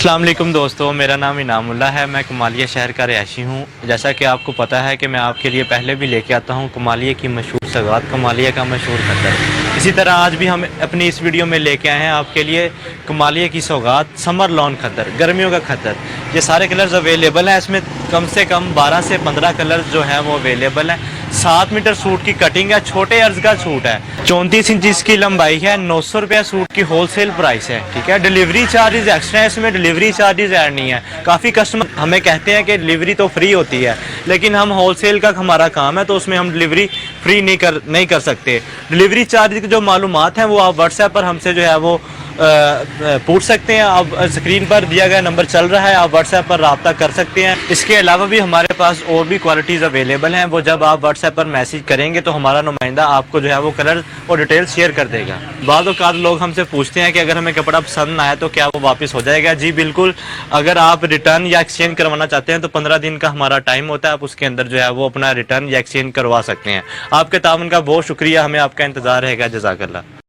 अस्सलाम वालेकुम दोस्तों, मेरा नाम इनामुल्लाह है। मैं कमालिया शहर का रहायशी हूँ। जैसा कि आपको पता है कि मैं आपके लिए पहले भी लेके आता हूँ कमालिया की मशहूर सौगात, कमालिया का मशहूर खद्दर। इसी तरह आज भी हम अपनी इस वीडियो में लेके आए हैं आपके लिए कमालिया की सौगात समर लॉन खद्दर, गर्मियों का खद्दर। ये सारे कलर्स अवेलेबल हैं, इसमें कम से कम 12 से 15 कलर्स जो हैं वो अवेलेबल हैं। 7 मीटर सूट की कटिंग है, छोटे अर्ज का सूट है, 34 इंच इसकी लंबाई है, 900 रुपया सूट की होलसेल प्राइस है। ठीक है, डिलीवरी चार्जेस एक्स्ट्रा है, इसमें डिलीवरी चार्जेस ऐड नहीं है। काफ़ी कस्टमर हमें कहते हैं कि डिलीवरी तो फ्री होती है, लेकिन हम होलसेल का हमारा काम है तो उसमें हम डिलीवरी फ्री नहीं कर सकते। डिलीवरी चार्ज की जो मालूमात हैं वो आप व्हाट्सएप पर हमसे जो है वो पूछ सकते हैं। अब स्क्रीन पर दिया गया नंबर चल रहा है, आप व्हाट्सएप पर रब्ता कर सकते हैं। इसके अलावा भी हमारे पास और भी क्वालिटीज़ अवेलेबल हैं, वो जब आप व्हाट्सएप पर मैसेज करेंगे तो हमारा नुमाइंदा आपको जो है वो कलर और डिटेल शेयर कर देगा। बाद औक़ात लोग हमसे पूछते हैं कि अगर हमें कपड़ा पसंद आए तो क्या वो वापस हो जाएगा? जी बिल्कुल, अगर आप रिटर्न या एक्सचेंज करवाना चाहते हैं तो 15 दिन का हमारा टाइम होता है, आप उसके अंदर जो है वो अपना रिटर्न या एक्सचेंज करवा सकते हैं। आपके ताउन का बहुत शुक्रिया, हमें आपका इंतज़ार रहेगा। जज़ाकल्लाह।